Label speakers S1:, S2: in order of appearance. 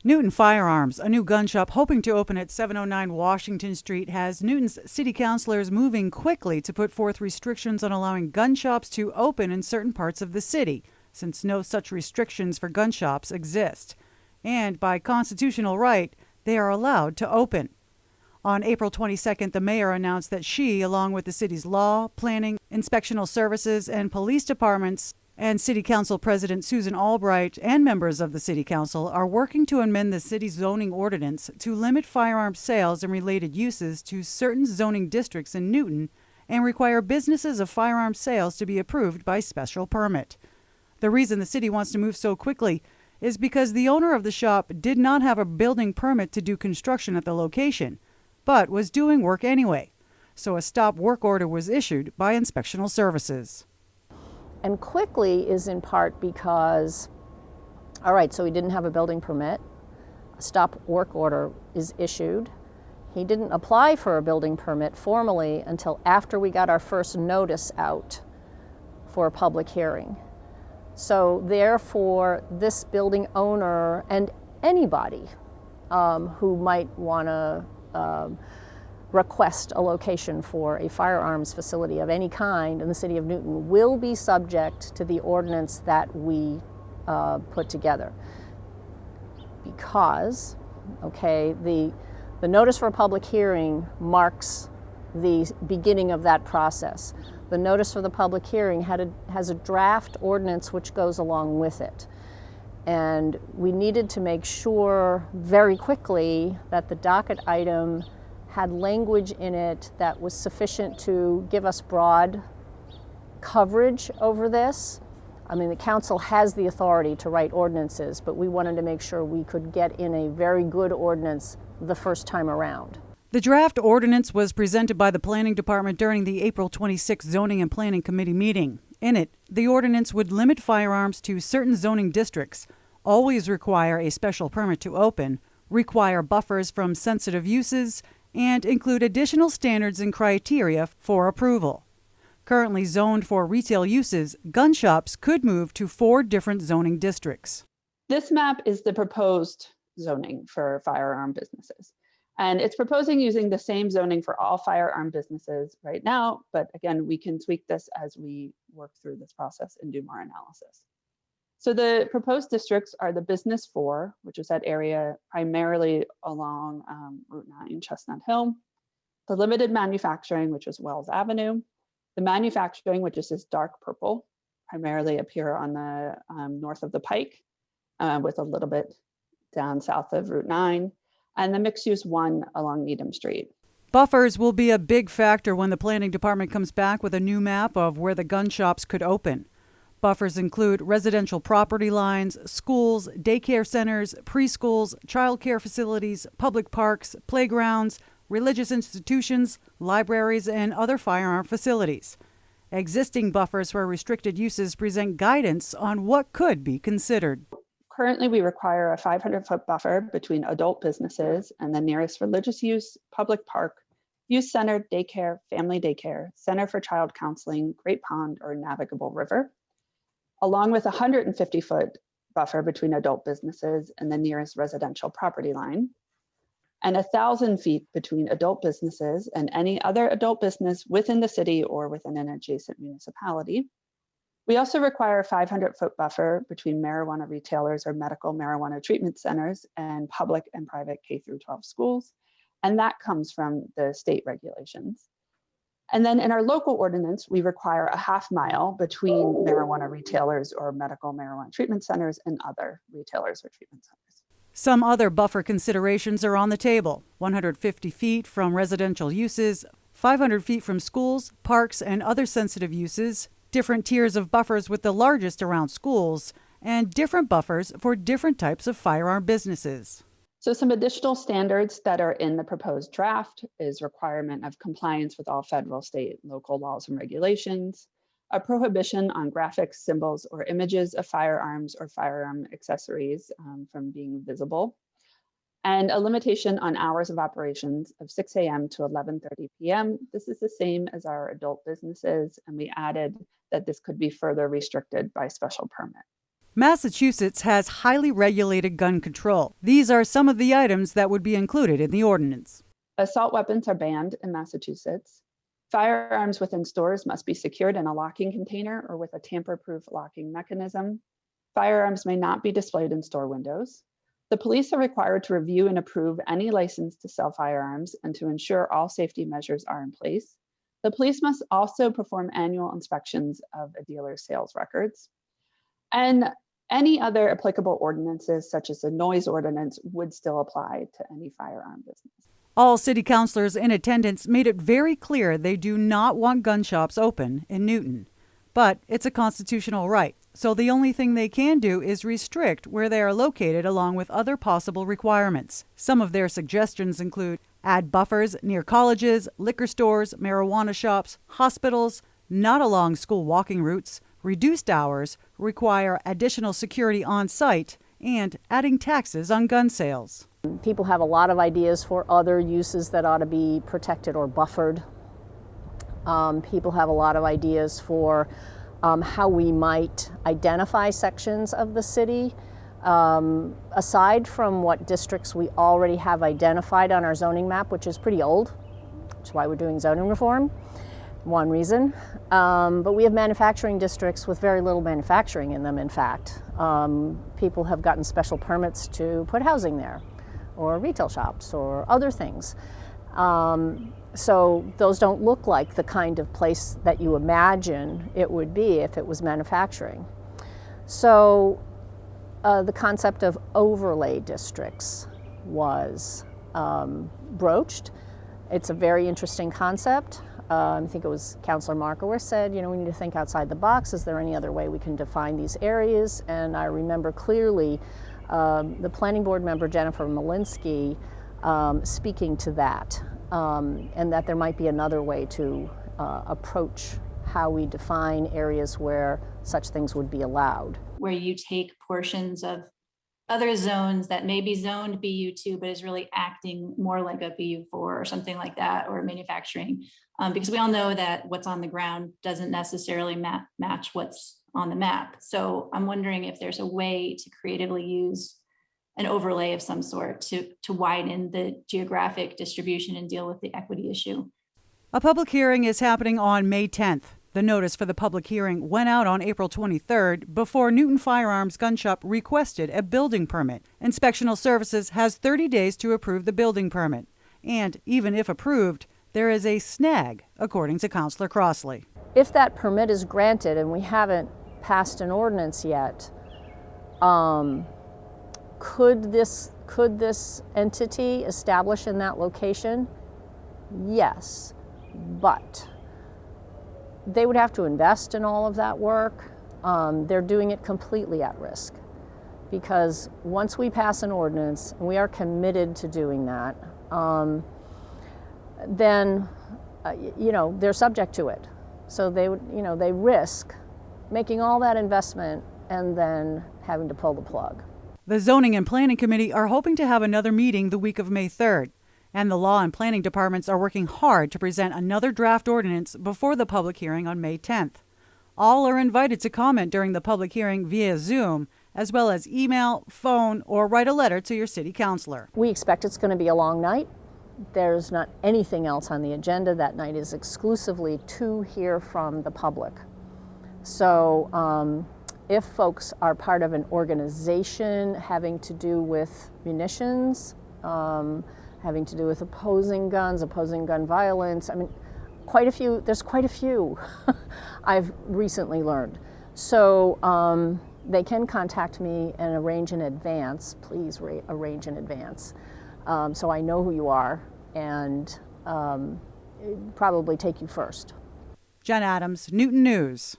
S1: Newton Firearms, a new gun shop hoping to open at 709 Washington Street, has Newton's city councilors moving quickly to put forth restrictions on allowing gun shops to open in certain parts of the city, since no such restrictions for gun shops exist. And by constitutional right, they are allowed to open. On April 22nd, the mayor announced that she, along with the city's law, planning, inspectional services, and police departments, and City Council President Susan Albright and members of the City Council are working to amend the city's zoning ordinance to limit firearm sales and related uses to certain zoning districts in Newton and require businesses of firearm sales to be approved by special permit. The reason the city wants to move so quickly is because the owner of the shop did not have a building permit to do construction at the location, but was doing work anyway. So a stop work order was issued by Inspectional Services.
S2: And quickly is in part because, all right, so he didn't have a building permit. A stop work order is issued. He didn't apply for a building permit formally until after we got our first notice out for a public hearing. So therefore, this building owner and anybody who might want to request a location for a firearms facility of any kind in the city of Newton will be subject to the ordinance that we put together. Because, okay, the notice for a public hearing marks the beginning of that process. The notice for the public hearing has a draft ordinance which goes along with it. And we needed to make sure very quickly that the docket item had language in it that was sufficient to give us broad coverage over this. I mean, the council has the authority to write ordinances, but we wanted to make sure we could get in a very good ordinance the first time around.
S1: The draft ordinance was presented by the Planning Department during the April 26 Zoning and Planning Committee meeting. In it, the ordinance would limit firearms to certain zoning districts, always require a special permit to open, require buffers from sensitive uses, and include additional standards and criteria for approval. Currently zoned for retail uses, gun shops could move to 4 different zoning districts.
S3: This map is the proposed zoning for firearm businesses. And it's proposing using the same zoning for all firearm businesses right now, but again, we can tweak this as we work through this process and do more analysis. So the proposed districts are the Business 4, which is that area primarily along Route 9, Chestnut Hill, the Limited Manufacturing, which is Wells Avenue, the Manufacturing, which is this dark purple, primarily up here on the north of the Pike, with a little bit down south of Route 9, and the Mixed Use 1 along Needham Street.
S1: Buffers will be a big factor when the Planning Department comes back with a new map of where the gun shops could open. Buffers include residential property lines, schools, daycare centers, preschools, child care facilities, public parks, playgrounds, religious institutions, libraries, and other firearm facilities. Existing buffers for restricted uses present guidance on what could be considered.
S3: Currently, we require a 500-foot buffer between adult businesses and the nearest religious use, public park, youth center, daycare, family daycare, center for child counseling, Great Pond, or navigable river, along with a 150-foot buffer between adult businesses and the nearest residential property line, and 1,000 feet between adult businesses and any other adult business within the city or within an adjacent municipality. We also require a 500-foot buffer between marijuana retailers or medical marijuana treatment centers and public and private K-12 schools, and that comes from the state regulations. And then in our local ordinance, we require a half mile between marijuana retailers or medical marijuana treatment centers and other retailers or treatment centers.
S1: Some other buffer considerations are on the table: 150 feet from residential uses, 500 feet from schools, parks, and other sensitive uses, different tiers of buffers with the largest around schools, and different buffers for different types of firearm businesses.
S3: So some additional standards that are in the proposed draft is requirement of compliance with all federal, state, local laws and regulations, a prohibition on graphics, symbols, or images of firearms or firearm accessories from being visible, and a limitation on hours of operations of 6 a.m. to 11:30 p.m. This is the same as our adult businesses, and we added that this could be further restricted by special permit.
S1: Massachusetts has highly regulated gun control. These are some of the items that would be included in the ordinance.
S3: Assault weapons are banned in Massachusetts. Firearms within stores must be secured in a locking container or with a tamper-proof locking mechanism. Firearms may not be displayed in store windows. The police are required to review and approve any license to sell firearms and to ensure all safety measures are in place. The police must also perform annual inspections of a dealer's sales records. And any other applicable ordinances, such as the noise ordinance, would still apply to any firearm business.
S1: All city councilors in attendance made it very clear they do not want gun shops open in Newton. But it's a constitutional right, so the only thing they can do is restrict where they are located along with other possible requirements. Some of their suggestions include add buffers near colleges, liquor stores, marijuana shops, hospitals, not along school walking routes, reduced hours, require additional security on site, and adding taxes on gun sales.
S2: People have a lot of ideas for other uses that ought to be protected or buffered. People have a lot of ideas for how we might identify sections of the city. Aside from what districts we already have identified on our zoning map, which is pretty old, which is why we're doing zoning reform, one reason. But we have manufacturing districts with very little manufacturing in them, in fact. People have gotten special permits to put housing there, or retail shops, or other things. So those don't look like the kind of place that you imagine it would be if it was manufacturing. So the concept of overlay districts was broached. It's a very interesting concept. I think it was Councilor Markowitz said, we need to think outside the box. Is there any other way we can define these areas? And I remember clearly the planning board member, Jennifer Malinsky, speaking to that, and that there might be another way to approach how we define areas where such things would be allowed.
S4: Where you take portions of other zones that may be zoned BU2, but is really acting more like a BU4 or something like that, or manufacturing, because we all know that what's on the ground doesn't necessarily match what's on the map. So I'm wondering if there's a way to creatively use an overlay of some sort to widen the geographic distribution and deal with the equity issue.
S1: A public hearing is happening on May 10th. The notice for the public hearing went out on April 23rd before Newton Firearms Gun Shop requested a building permit. Inspectional Services has 30 days to approve the building permit. And even if approved, there is a snag, according to Councilor Crossley.
S2: If that permit is granted and we haven't passed an ordinance yet, could this entity establish in that location? Yes, but they would have to invest in all of that work. They're doing it completely at risk, because once we pass an ordinance, and we are committed to doing that, then they're subject to it. So they risk making all that investment and then having to pull the plug.
S1: The Zoning and Planning Committee are hoping to have another meeting the week of May 3rd. And the Law and Planning Departments are working hard to present another draft ordinance before the public hearing on May 10th. All are invited to comment during the public hearing via Zoom, as well as email, phone, or write a letter to your city councilor.
S2: We expect it's going to be a long night. There's not anything else on the agenda. That night is exclusively to hear from the public. So if folks are part of an organization having to do with munitions, having to do with opposing guns, opposing gun violence. There's quite a few I've recently learned. So they can contact me and arrange in advance. Please arrange in advance. So I know who you are and probably take you first.
S1: Jen Adams, Newton News.